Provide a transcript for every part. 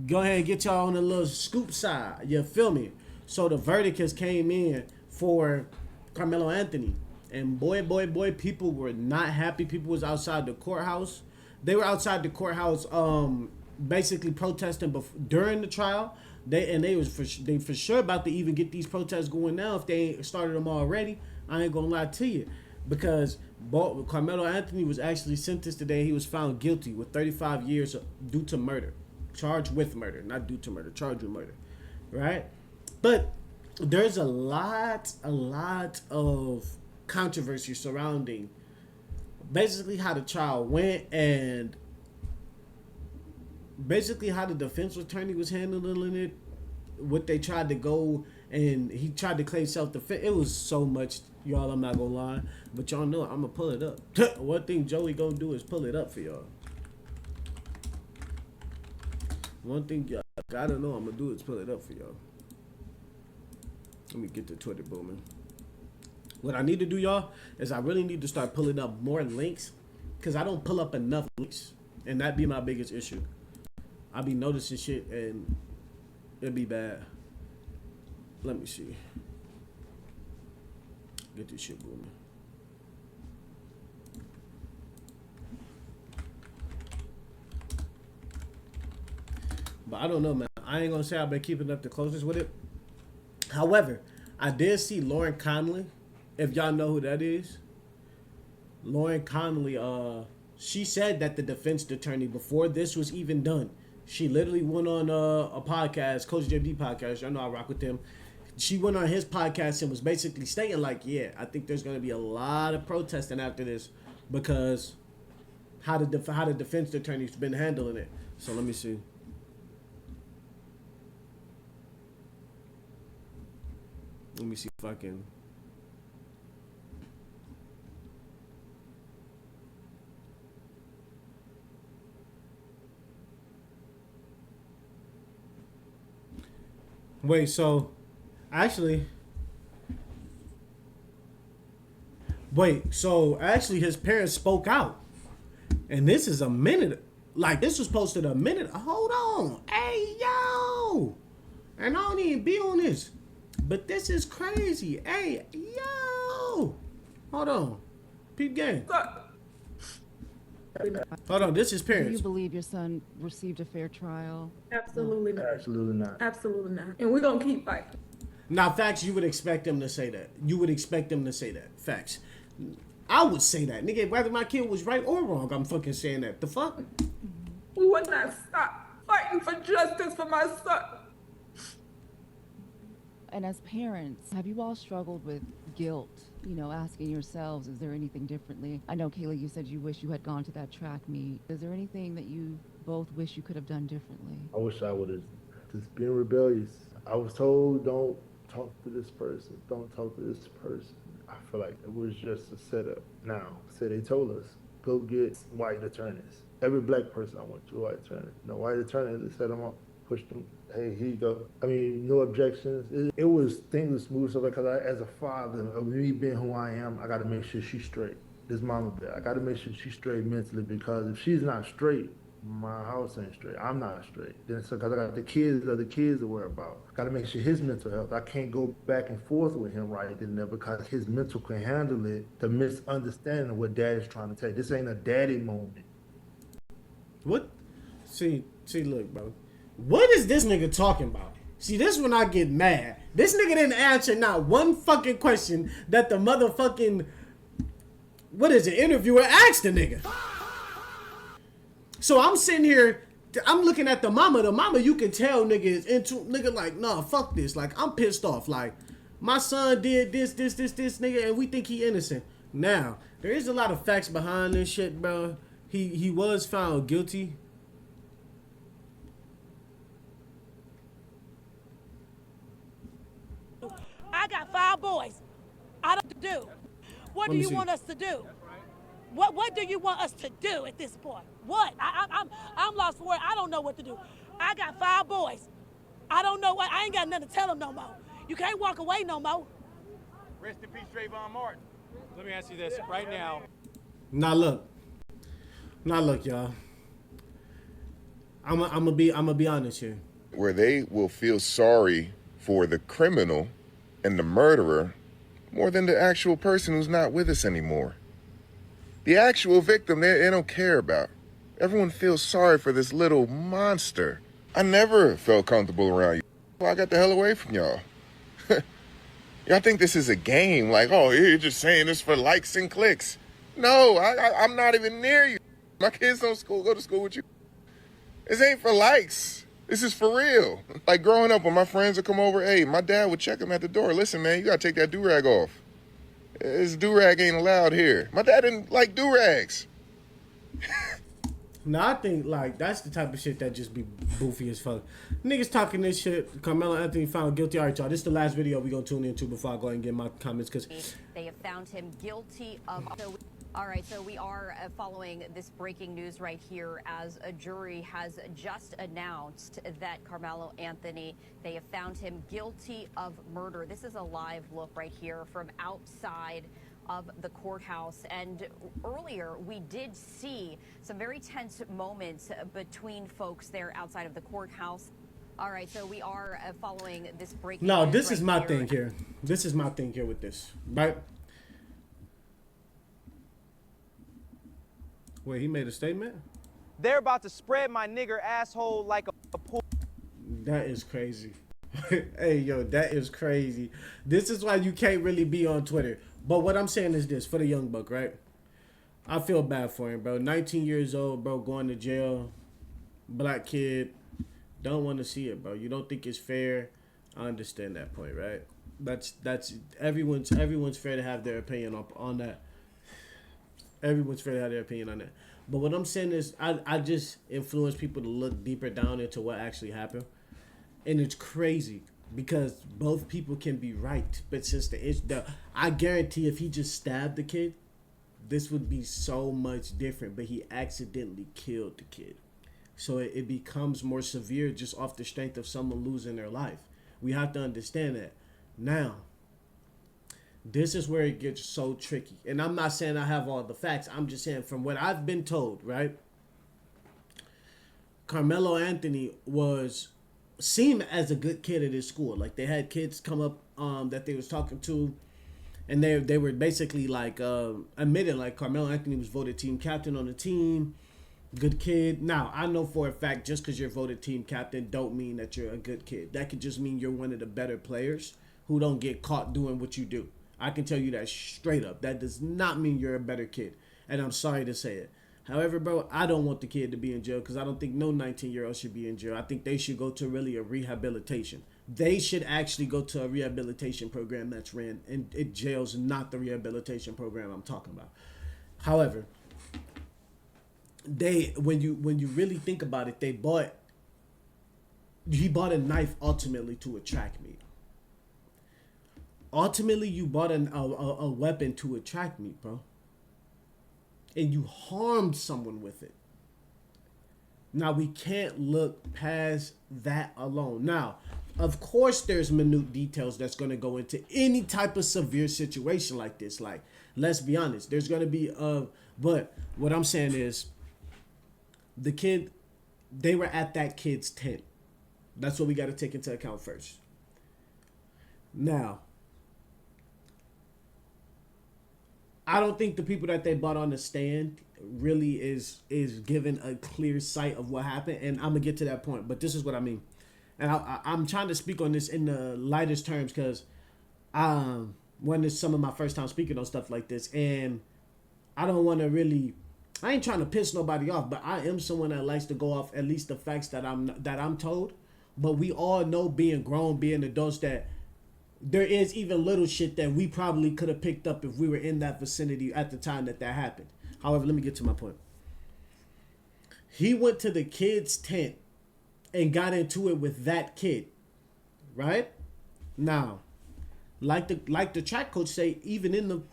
go ahead and get y'all on the little scoop side. You feel me? So the verdict has came in for Karmelo Anthony. And boy, people were not happy. People was outside the courthouse. They were outside the courthouse basically protesting during the trial. They for sure about to even get these protests going now if they ain't started them already. I ain't gonna lie to you. Because Karmelo Anthony was actually sentenced today. He was found guilty with 35 years due to murder. Charged with murder, not due to murder. Charged with murder. Right? But there's a lot of controversy surrounding basically how the trial went and basically how the defense attorney was handling it, what they tried to go, and he tried to claim self-defense. It was so much, y'all, I'm not gonna lie, but y'all know I'm gonna pull it up. One thing Joey gonna do is pull it up for y'all. One thing y'all gotta know I'm gonna do is pull it up for y'all. Let me get the Twitter booming. What I need to do, y'all, is I really need to start pulling up more links, because I don't pull up enough links, and that be my biggest issue. I be noticing shit, and it'd be bad. Let me see. Get this shit booming. But I don't know, man. I ain't gonna say I've been keeping up the closest with it. However, I did see Lauren Connolly. If y'all know who that is, Lauren Connolly, she said that the defense attorney, before this was even done, she literally went on a podcast, Coach JB podcast. Y'all know I rock with them. She went on his podcast and was basically stating like, yeah, I think there's going to be a lot of protesting after this because how the defense attorney's been handling it. So let me see. Let me see if I can. Wait, so actually his parents spoke out. And this is a minute. Like, this was posted a minute. Hold on. Hey, yo. And I don't even be on this. But this is crazy. Hey, yo. Hold on. Peep game. Hold on, this is parents. Do you believe your son received a fair trial? Absolutely not. Absolutely not. Absolutely not. And we're going to keep fighting. Now, facts, you would expect them to say that. You would expect them to say that. Facts. I would say that. Nigga, whether my kid was right or wrong, I'm fucking saying that. The fuck? We would not stop fighting for justice for my son. And as parents, have you all struggled with guilt? You know, asking yourselves, is there anything differently? I know, Kayla, you said you wish you had gone to that track meet. Is there anything that you both wish you could have done differently? I wish I would have just been rebellious. I was told, don't talk to this person. Don't talk to this person. I feel like it was just a setup. Now, say they told us, go get white attorneys. Every black person I went to a white attorney. No white attorney, they set them up, pushed them. Hey, here you go. I mean, no objections. It was things were smooth stuff because as a father of me being who I am, I got to make sure she's straight. This mama bear, I got to make sure she's straight mentally because if she's not straight, my house ain't straight. I'm not straight. Then so because I got the kids to worry about. Got to make sure his mental health. I can't go back and forth with him right then there because his mental can handle it. The misunderstanding of what daddy's trying to tell you. This ain't a daddy moment. What? See, look, bro. What is this nigga talking about? See, this when I get mad. This nigga didn't answer not one fucking question that the motherfucking, what is it, interviewer asked the nigga. So I'm sitting here, I'm looking at the mama. The mama, you can tell nigga is into, nigga like, nah, fuck this. Like, I'm pissed off. Like, my son did this, nigga, and we think he innocent. Now, there is a lot of facts behind this shit, bro. He was found guilty. I got 5 boys. I don't do. What do you want us to do? What do you want us to do at this point? What? I'm lost for words. I don't know what to do. I got 5 boys. I don't know what. I ain't got nothing to tell them no more. You can't walk away no more. Rest in peace, Trayvon Martin. Let me ask you this right now. Now look, y'all. I'm gonna be honest here. Where they will feel sorry for the criminal and the murderer more than the actual person who's not with us anymore. The actual victim, they don't care about. Everyone feels sorry for this little monster. I never felt comfortable around you. I got the hell away from y'all. Y'all think this is a game, like, oh, you're just saying this for likes and clicks. No, I'm not even near you. My kids don't go to school with you. This ain't for likes. This is for real. Like growing up, when my friends would come over, hey, my dad would check them at the door. Listen, man, you gotta take that do-rag off. This do-rag ain't allowed here. My dad didn't like do-rags. No, I think like that's the type of shit that just be goofy as fuck. Niggas talking this shit. Karmelo Anthony found guilty. All right, y'all. This is the last video we gonna tune into before I go ahead and get my comments because they have found him guilty of. All right, so we are following this breaking news right here as a jury has just announced that Karmelo Anthony, they have found him guilty of murder. This is a live look right here from outside of the courthouse. And earlier we did see some very tense moments between folks there outside of the courthouse. All right, so we are following this breaking news. No, this right is my here. thing here. This is my thing here with this, right? Wait, he made a statement? They're about to spread my nigger asshole like a pool. That is crazy. Hey, yo, that is crazy. This is why you can't really be on Twitter. But what I'm saying is this, for the young buck, right? I feel bad for him, bro. 19 years old, bro, going to jail. Black kid. Don't want to see it, bro. You don't think it's fair. I understand that point, right? That's everyone's fair to have their opinion on that. Everyone's fair to have their opinion on that. But what I'm saying is I just influence people to look deeper down into what actually happened. And it's crazy because both people can be right. But since I guarantee if he just stabbed the kid, this would be so much different. But he accidentally killed the kid. So it becomes more severe just off the strength of someone losing their life. We have to understand that. Now, this is where it gets so tricky. And I'm not saying I have all the facts. I'm just saying from what I've been told, right? Karmelo Anthony seemed as a good kid at his school. Like they had kids come up that they was talking to, and they were basically like admitted like Karmelo Anthony was voted team captain on the team. Good kid. Now, I know for a fact just because you're voted team captain don't mean that you're a good kid. That could just mean you're one of the better players who don't get caught doing what you do. I can tell you that straight up. That does not mean you're a better kid. And I'm sorry to say it. However, bro, I don't want the kid to be in jail because I don't think no 19-year-old should be in jail. I think they should go to really a rehabilitation. They should actually go to a rehabilitation program that's ran. And jail's not the rehabilitation program I'm talking about. However, when you really think about it, he bought a knife ultimately to a track meet. Ultimately, you bought a weapon to a track meet, bro. And you harmed someone with it. Now, we can't look past that alone. Now, of course, there's minute details that's going to go into any type of severe situation like this. Like, let's be honest. There's going to be but what I'm saying is, the kid, they were at that kid's tent. That's what we got to take into account first. Now, I don't think the people that they bought on the stand really is given a clear sight of what happened, and I'm gonna get to that point. But this is what I mean, and I'm trying to speak on this in the lightest terms because when it's some of my first time speaking on stuff like this, and I don't want to really. I ain't trying to piss nobody off, but I am someone that likes to go off at least the facts that I'm told. But we all know, being grown, being adults, that there is even little shit that we probably could have picked up if we were in that vicinity at the time that happened. However, let me get to my point. He went to the kid's tent and got into it with that kid, right? Now, like the track coach say, even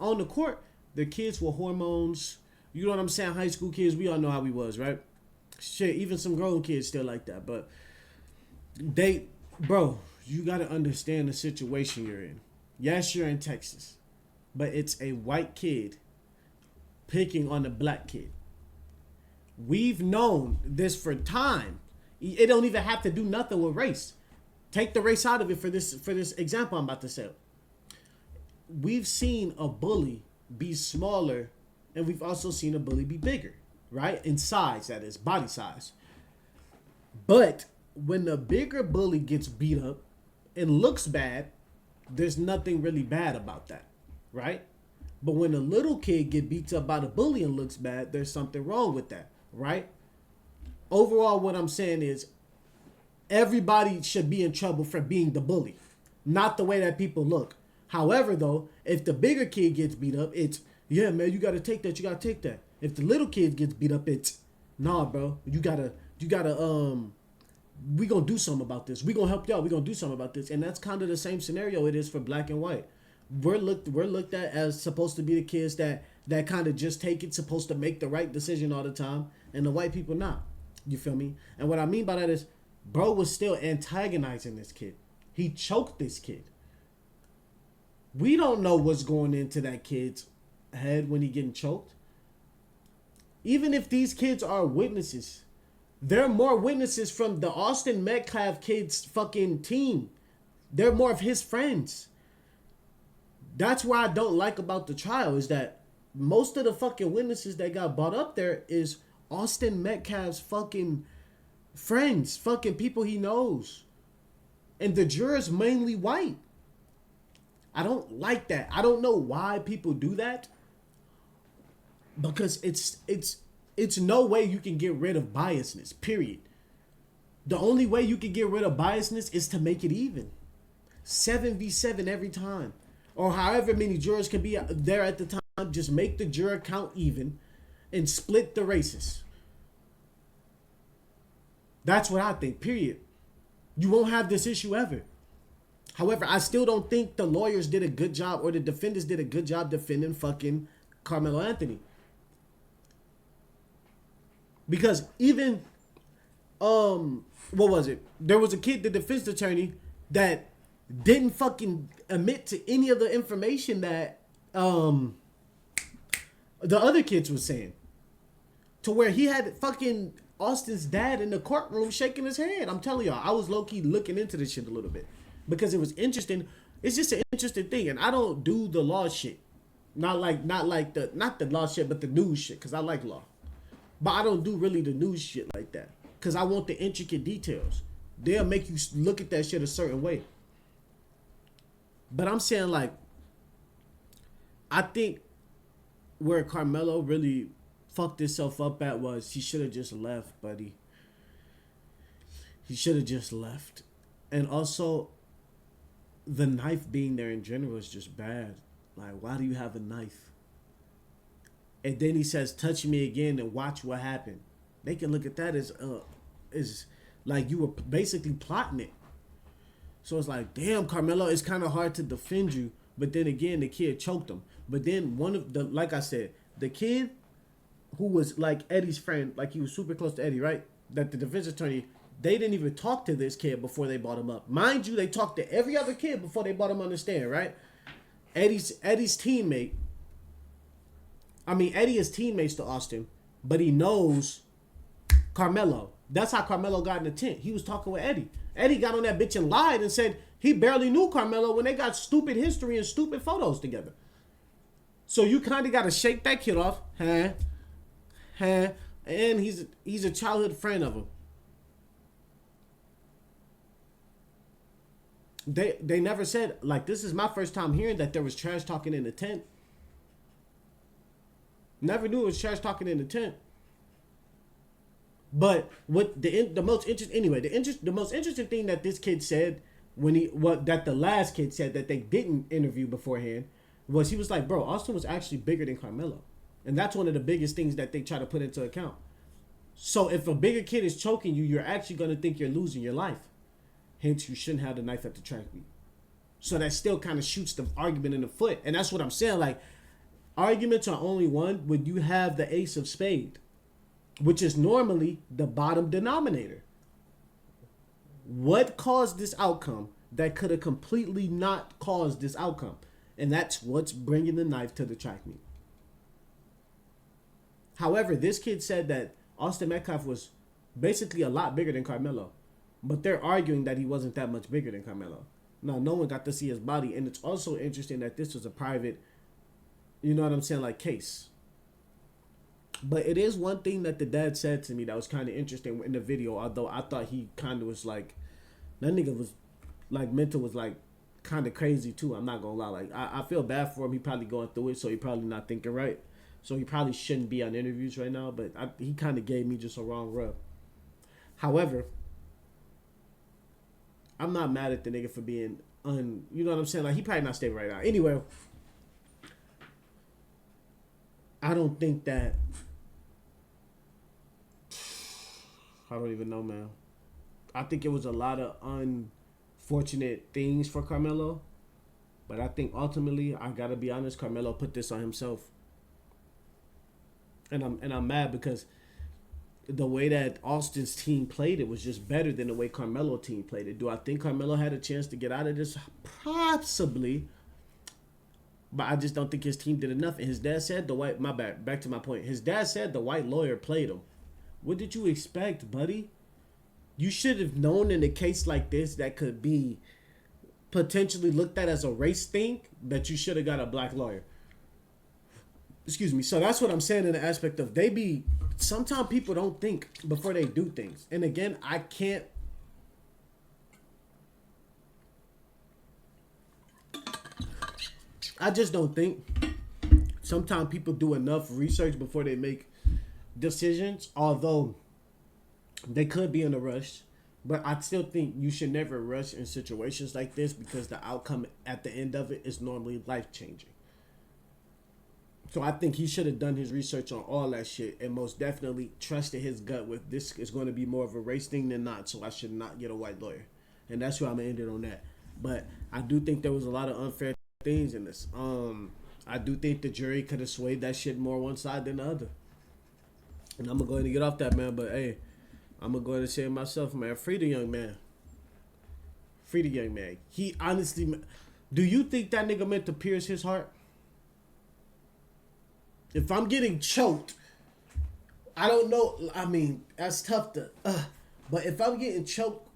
on the court, the kids were hormones. You know what I'm saying? High school kids, we all know how we was, right? Shit, even some grown kids still like that. But bro, you got to understand the situation you're in. Yes, you're in Texas, but it's a white kid picking on a black kid. We've known this for time. It don't even have to do nothing with race. Take the race out of it for this example I'm about to say. We've seen a bully be smaller, and we've also seen a bully be bigger, right? In size, that is, body size. But when the bigger bully gets beat up and looks bad, there's nothing really bad about that, right? But when a little kid get beat up by the bully and looks bad, there's something wrong with that, right? Overall, what I'm saying is everybody should be in trouble for being the bully, not the way that people look. However, though, if the bigger kid gets beat up, it's, yeah, man, you got to take that. You got to take that. If the little kid gets beat up, it's, nah, bro, you gotta, we gonna do something about this. We gonna help y'all. We gonna do something about this. And that's kind of the same scenario it is for black and white. We're looked at as supposed to be the kids that kind of just take it, supposed to make the right decision all the time, and the white people not. You feel me? And what I mean by that is, bro was still antagonizing this kid. He choked this kid. We don't know what's going into that kid's head when he getting choked. Even if these kids are witnesses, there are more witnesses from the Austin Metcalf kids fucking team. They're more of his friends. That's what I don't like about the trial, is that most of the fucking witnesses that got brought up there is Austin Metcalf's fucking friends, fucking people he knows. And the jurors mainly white. I don't like that. I don't know why people do that. Because it's no way you can get rid of biasness, period. The only way you can get rid of biasness is to make it even. 7v7 every time. Or however many jurors can be there at the time, just make the juror count even and split the races. That's what I think, period. You won't have this issue ever. However, I still don't think the lawyers did a good job, or the defendants did a good job defending fucking Karmelo Anthony. Because even, what was it? There was a kid, the defense attorney, that didn't fucking admit to any of the information that the other kids was saying. To where he had fucking Austin's dad in the courtroom shaking his head. I'm telling y'all, I was low-key looking into this shit a little bit. Because it was interesting. It's just an interesting thing. And I don't do the law shit. Not the law shit, but the news shit. Because I like law. But I don't do really the news shit like that. Because I want the intricate details. They'll make you look at that shit a certain way. But I'm saying, like, I think where Karmelo really fucked himself up at was he should have just left, buddy. He should have just left. And also, the knife being there in general is just bad. Like, why do you have a knife? And then he says, touch me again and watch what happened. They can look at that as like you were basically plotting it. So it's like, damn, Karmelo, it's kind of hard to defend you. But then again, the kid choked him. But then like I said, the kid who was like Eddie's friend, like he was super close to Eddie, right? That the defense attorney, they didn't even talk to this kid before they brought him up. Mind you, they talked to every other kid before they brought him on the stand, right? Eddie's teammate. I mean, Eddie is teammates to Austin, but he knows Karmelo. That's how Karmelo got in the tent. He was talking with Eddie. Eddie got on that bitch and lied and said he barely knew Karmelo when they got stupid history and stupid photos together. So you kind of got to shake that kid off. And he's a childhood friend of him. They never said, like, this is my first time hearing that there was trash talking in the tent. Never knew it was trash talking in the tent. But what the most interesting thing that this kid said that the last kid said that they didn't interview beforehand was he was like, bro, Austin was actually bigger than Karmelo. And that's one of the biggest things that they try to put into account. So if a bigger kid is choking you, you're actually going to think you're losing your life. Hence, you shouldn't have the knife at the track meet. So that still kind of shoots the argument in the foot. And that's what I'm saying. Like, arguments are only won when you have the ace of spade, which is normally the bottom denominator. What caused this outcome that could have completely not caused this outcome? And that's what's bringing the knife to the track meet. However, this kid said that Austin Metcalf was basically a lot bigger than Karmelo. But they're arguing that he wasn't that much bigger than Karmelo. Now, no one got to see his body. And it's also interesting that this was a private, you know what I'm saying, like, case. But it is one thing that the dad said to me that was kind of interesting in the video, although I thought he kind of was like, that nigga was, like, mental was, like, kind of crazy, too. I'm not going to lie. Like, I feel bad for him. He probably going through it, so he probably not thinking right. So he probably shouldn't be on interviews right now, but he kind of gave me just a wrong rub. However, I'm not mad at the nigga for being you know what I'm saying? Like, he probably not stable right now. Anyway, I don't think that, I don't even know, man. I think it was a lot of unfortunate things for Karmelo, but I think ultimately, I gotta be honest, Karmelo put this on himself. And I'm mad because the way that Austin's team played it was just better than the way Karmelo team played it. Do I think Karmelo had a chance to get out of this? Possibly. But I just don't think his team did enough. And his dad said back to my point. His dad said the white lawyer played him. What did you expect, buddy? You should have known in a case like this that could be potentially looked at as a race thing that you should have got a black lawyer. Excuse me. So that's what I'm saying in the aspect of sometimes people don't think before they do things. And again, I just don't think sometimes people do enough research before they make decisions, although they could be in a rush. But I still think you should never rush in situations like this because the outcome at the end of it is normally life-changing. So I think he should have done his research on all that shit and most definitely trusted his gut with this is going to be more of a race thing than not, so I should not get a white lawyer. And that's where I'm going to end it on that. But I do think there was a lot of unfair things in this. I do think the jury could have swayed that shit more one side than the other. And I'm going to go ahead and get off that, man. But, hey, I'm going to go ahead and say it myself, man. Free the young man. Free the young man. He honestly... Do you think that nigga meant to pierce his heart? If I'm getting choked, I don't know. I mean, that's tough to... but if I'm getting choked,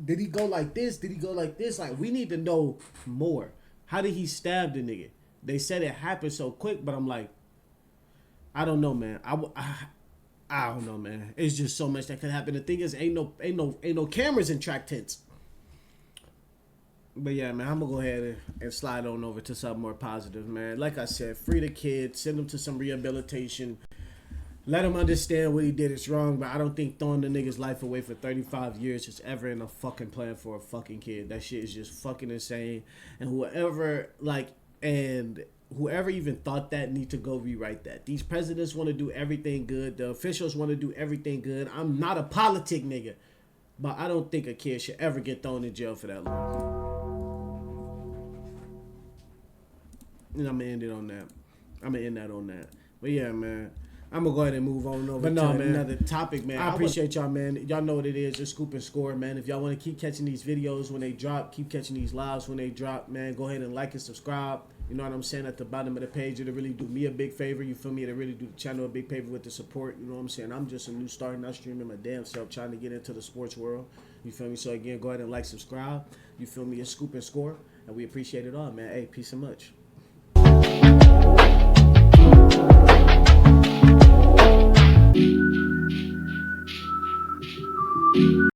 did he go like this? Did he go like this? Like, we need to know more. How did he stab the nigga? They said it happened so quick, but I'm like, I don't know, man. I don't know, man. It's just so much that could happen. The thing is, ain't no cameras in track tents. But yeah, man, I'm gonna go ahead and slide on over to something more positive, man. Like I said, free the kid, send him to some rehabilitation, let him understand what he did is wrong. But I don't think throwing the nigga's life away for 35 years is ever in a fucking plan for a fucking kid. That shit is just fucking insane. And whoever even thought that need to go rewrite that. These presidents want to do everything good. The officials want to do everything good. I'm not a politic nigga, but I don't think a kid should ever get thrown in jail for that long. And I'm gonna end it on that. I'm gonna end that on that. But yeah, man, I'm gonna go ahead and move on over to another topic, man. I appreciate y'all, man. Y'all know what it is. Just scoop and score, man. If y'all want to keep catching these videos when they drop, keep catching these lives when they drop, man, go ahead and like and subscribe. You know what I'm saying? At the bottom of the page, it'll really do me a big favor. You feel me? It'll really do the channel a big favor with the support. You know what I'm saying? I'm just a new star, not streaming my damn self, trying to get into the sports world. You feel me? So again, go ahead and like, subscribe. You feel me? It's scoop and score. And we appreciate it all, man. Hey, peace and much.